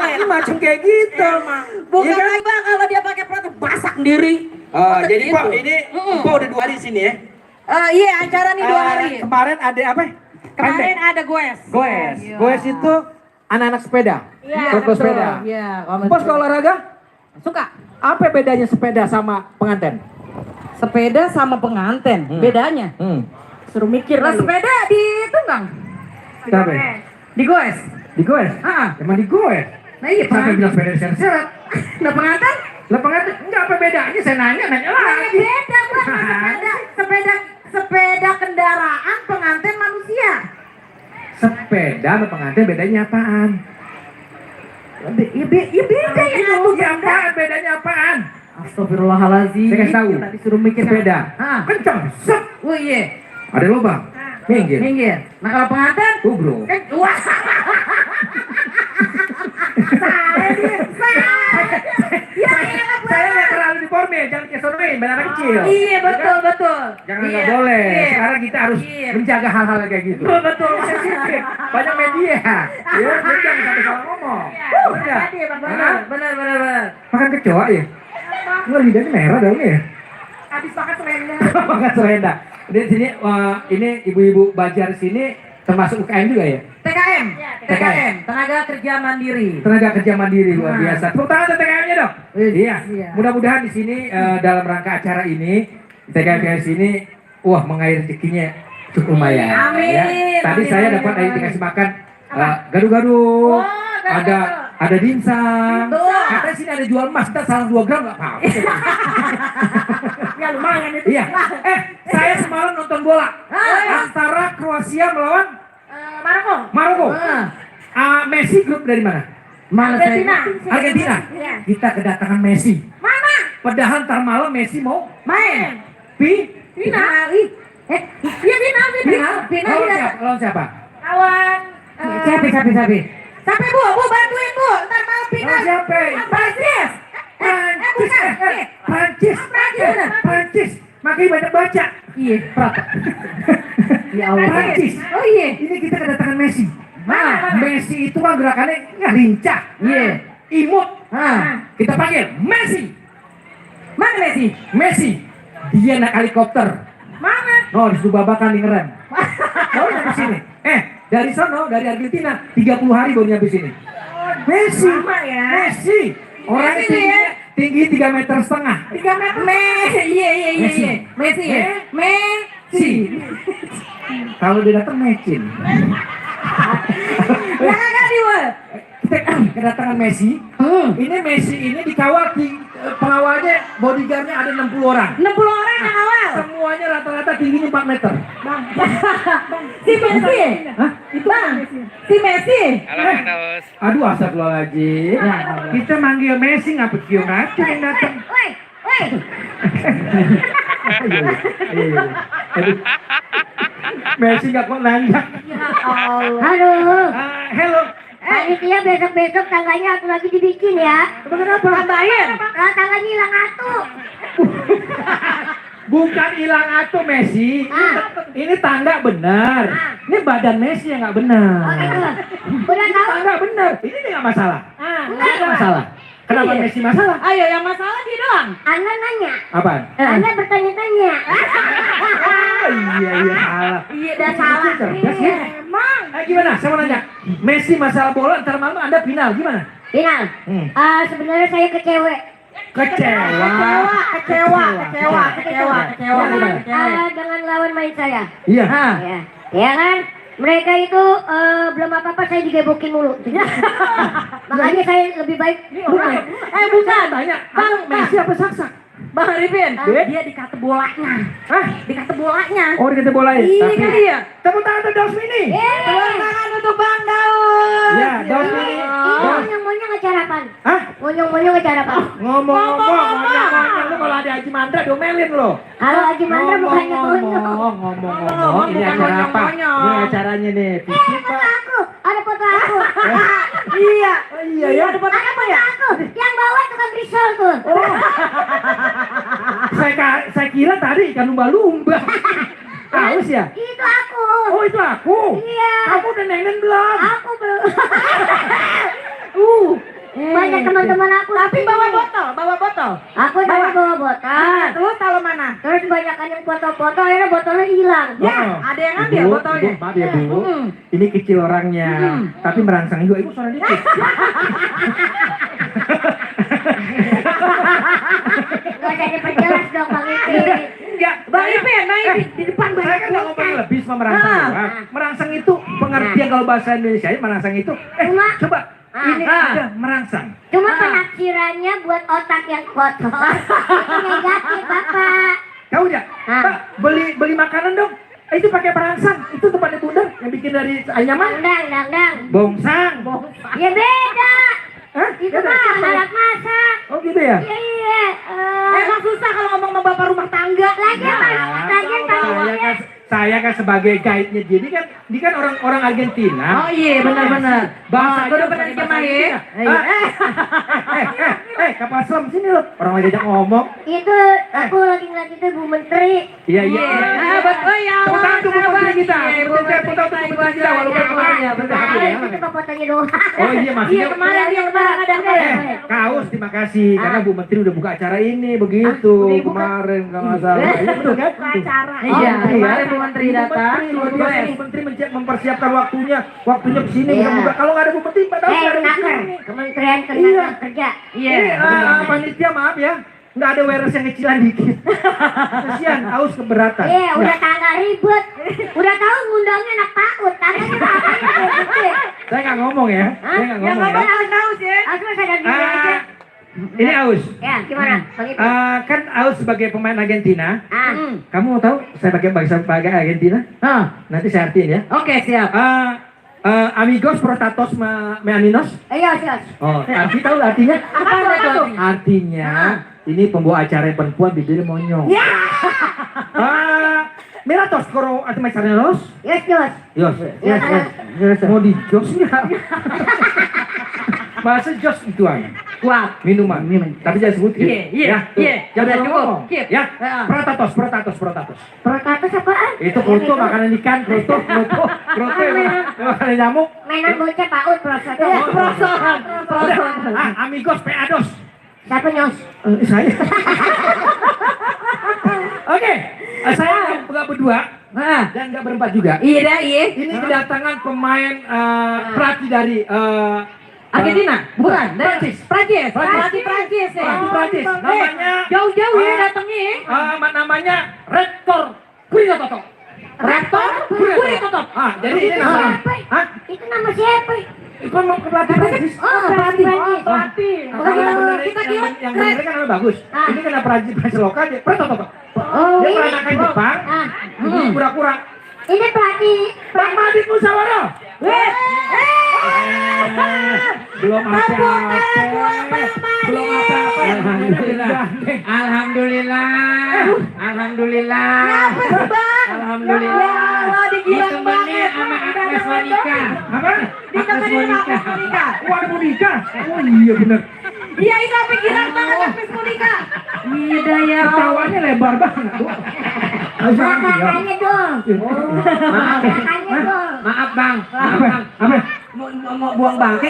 Ini macam kayak gitu. Bukan Iya kan? lagi bang kalau dia pakai perut masak sendiri. Oh, jadi Gitu. Pak ini Pak udah 2 hari di sini ya. Iya acara nih 2 hari. Kemarin ada apa? Kemarin ada goes. Goes. Iya. Goes itu anak-anak sepeda. Iya, Klub betul. sepeda. Iya, Bos kalau olahraga, suka. apa bedanya sepeda sama pengantin? Sepeda sama pengantin, bedanya. Suruh mikir Lah sepeda di tunggang, Kenapa? di goes. Digoes? Emang digoes? Nah iya Sampai pengantin. bilang sepeda diseret-seret. Nah pengantin? Lah pengantin, enggak apa bedanya? Saya nanya lagi. Beda bang, sepeda kendaraan pengantin manusia. Sepeda sama pengantin bedanya apaan? Ya beda ya itu. Ya apaan? Bedanya apaan? Astagfirullahaladzim. Saya kasih tahu. Kita disuruh mikir Sepeda. Kencang. Set. Oh iya. Ada lubang. Minggir. Minggir. Nah kalau pengantin? Bro. Wah. Saya nggak terlalu diforme, jangan kesonoin, benar kecil. Iya betul. Jangan Iya. nggak boleh. Iya. Sekarang kita harus Iya. menjaga hal-hal kayak gitu. Betul. Sensitif. Banyak media. Ya, jadi jangan sampai salah ngomong. Udah. Benar. Makan kecoa ya? Enggak, lidahnya merah dong ya? Habis makan selendang. Makan selendang. Di sini ini ibu-ibu Bajar sini termasuk UKM juga ya? TKM. Tenaga Kerja Mandiri. Tenaga kerja mandiri luar biasa. Tepuk tangan untuk TKM-nya dong. Iya. Mudah-mudahan di sini dalam rangka acara ini TKM sini mengalir rezekinya cukup lumayan. Amin. Ya. Tadi Amin, saya amin, dapat amin. dikasih makan gado-gado. Ada dimsum. Betul. Katanya sini ada jual emas, kita salah 2 gram nggak apa-apa. Ya lumayan itu. Iya. Saya semalam nonton bola antara Kroasia melawan Maroko. Messi grup dari mana? Argentina. Iya. Kita kedatangan Messi. Mana? Padahal ntar malam Messi mau Main. final. Final. Lawan siapa? Kawan. Siapa? Sampai bu bantuin bu. Ntar malam final. Lawan siapa? Prancis. Prancis. Makanya banyak baca. Iya. Ya Allah. Prancis. Oh iya. Ini kita kedatangan Messi. Mana? Messi itu kan gerakannya nggak lincah. Iya. Imut. Kita panggil Messi. Mana Messi? Messi. Dia naik helikopter. Mana? Oh, disuruh babakan di ngerem. Baru nyampe sini. Dari sono, dari Argentina, 30 hari baru nyampe sini. Messi. Sama ya. Messi. Orangnya Messi tinggi, ya. tinggi 3,5 meter. 3 meter. Iya. Messi ya. Messi. Kalau dia datang mecin. Ya kagak dia. Kita kedatangan Messi. Ini Messi ini dikawal pengawalnya, bodyguardnya ada 60 orang. 60 orang yang awal. Semuanya rata-rata tingginya 4 meter. Si Messi. Hah? Bang, si Messi. Aduh, astagfirullahaladzim. Kita manggil Messi ngapa cium aja yang datang. Woi. Messi nggak kok nanya. Halo, Hello. panitia besok-besok tangganya aku lagi dibikin ya. Kenapa? Tambahin. Tangganya hilang atu. Bukan hilang atuh Messi. Ini tangga benar. Ini badan Messi yang nggak benar. Oh gitu. Udah tahu? Tangga benar. Ini nggak masalah. Enggak. Nggak masalah. Kenapa Iya. Messi masalah? Ayo yang masalah dia doang. Anda nanya. Apaan? Anda bertanya-tanya. Iya salah. Iya udah salah. Cerdas ya. Emang. Gimana? Saya mau nanya. Messi masalah bola ntar malam Anda final gimana? Final. Sebenarnya saya kecewa. Kecewa. Dengan lawan main saya. Iya. Ya kan? Mereka itu belum apa-apa saya digebokin mulu. Makanya saya lebih baik. Bukan. Tanya. Messi apa saksak? Bang Arifin, Dia? dia dikata bolanya. Hah? Dikata bolanya. Oh, dikata bolain. Iya kan dia. Tepuk tangan untuk Daus Mini. Tepuk tangan untuk Bang Daud. Ya, Daus Mini. Ini monyong-monyong acara apa? Hah? Monyong-monyong acara apa? Ngomong-ngomong, lu kalau ada Haji Mandra domelin lo. Kalau Haji Mandra bukannya monyong. Ngomong-ngomong, ini acara apa? Ini acaranya nih. Ada foto aku. Iya ya. Ada foto aku. Yang bawa tukang risol tuh. Saya kira tadi ikan lumba-lumba. Haus ya? Itu aku. Oh, itu aku. Iya. Kamu udah nenen belum? Aku belum. Banyak teman-teman aku. Tapi bawa botol. Aku tadi bawa botol. Terus kalau mana? Terus banyakan yang foto-foto, akhirnya botolnya hilang. Ya, ada yang ambil Bu, botolnya. Bu, maaf ya Bu, ini kecil orangnya, tapi merangsang juga. Ibu soalnya dikit. Gak usah diperjelas dong Bang Ipin. Enggak, Bang Ipin, di depan saya banyak kan nggak ngomong lebih sama merangsang Ah. doang. Merangsang itu pengertian kalau bahasa Indonesia merangsang itu. Cuma- Coba ini Ah. ada merangsang. Cuma penafsirannya buat otak yang kotor. Itu negatif Bapak. Tahu nggak? Ah. Pak, beli makanan dong. Itu pakai perangsang. Itu tempatnya bunda yang bikin dari anyaman. Dang. Bongsang. Ya beda. Hah? Itu Beda? mah alat masak. Oh gitu ya? Iya. Emang susah kalau ngomong sama bapak rumah tangga. Lagian Saya kan sebagai guide-nya dia kan orang Argentina. Oh iya, benar-benar. Bahasa Gue udah pernah dijemahin. kapal selam sini loh. Orang lagi ajak ngomong. itu aku lagi ngeliat itu Bu Menteri. Iya. Ah, betul ya. Tepuk tangan untuk Bu Menteri kita. Iya, Bu Tepuk tangan Menteri untuk Bu Menteri kita walaupun kemarin ya. Bentar, Nah, ya. itu cuma fotonya doang. Oh iya Iya, maksudnya. kemarin dia lebaran ada Kaos terima kasih karena Bu Menteri udah buka acara ini begitu udah dibuka? kemarin kalau nggak salah. Iya, betul kan? acara. Iya, Kemarin Bu Menteri datang. Luar biasa Bu Menteri mempersiapkan waktunya kesini Iya. buka. Kalau nggak ada Bu Menteri, Pak Daud nggak ada Naker, kesini. Kementerian Iya. Tenaga Kerja. Iya. Ini panitia maaf ya, nggak ada weres yang kecilan dikit. Kasihan, haus keberatan. Iya, udah Nggak. tangga ribet. Udah tahu ngundangnya anak PAUD. Tangganya apa gitu. Saya nggak ngomong ya, saya nggak Yang ngomong ya. ngomong tahu ya. Aku sadar diri aja. Ini Aus. Ya, gimana? Bang Ipin. Kan Aus sebagai pemain Argentina, kamu mau tahu saya pakai bahasa Argentina? Nanti saya artiin ya. Oke, siap. Amigos protatos me aminos. Ayo, siap. Oh, arti tahu artinya? Apa itu? Artinya ini pembawa acara yang perempuan bibirnya monyong. Ya. Miratos koro atau macarneros? Yes, Jos. Yos. Mau di jos nggak? Bahasa jos ituan. Kuat. Minuman. Tapi jangan sebutin. Iya. tuh. Iya. Jangan Udah salah cukup. ngomong. Keep. Ya. Heeh. Protatos. Protatus apaan? Itu kroto makanan ikan, kroto yang makanan nyamuk. Mainan bocah PAUD, prosoto. Udah. Amigos peados. Siapa Nyos? Saya. Oke. Saya nggak berdua dan nggak berempat juga. Iya dah, iya. Ini kedatangan pemain pelatih dari Argentina? Bukan. Prancis. Prancis. Prancis. Prancis ya. Pelatih Prancis. Namanya Jauh-jauh ya datangnya. namanya Rektor Kuritoto. Rektor Kuritoto. Jadi ini nama. Siapa? Itu nama siapa? Itu mau ke pelatih Prancis. Oh, pelatih Prancis. Pelatih. Kita kira yang bener kan nama bagus. Ini kena Prancis lokal dia Kuritoto. Oh, Dia ini. peranakan Jepang. Ini pura-pura. Ini pelatih. Pak Madit Musawara. Belum apa-apa. Belum apa-apa. Alhamdulillah. Alhamdulillah. Alhamdulillah. Ditemani sama Agnes Monica. Apa? Agnes Monica. Wah, Monica. Oh iya benar. Iya, itu pikiran banget Agnes Monica. Iya dah ya. Ketawanya lebar banget. Kakaknya dong. Maaf, Kakaknya dong. maaf bang. Apa? Mau buang bangke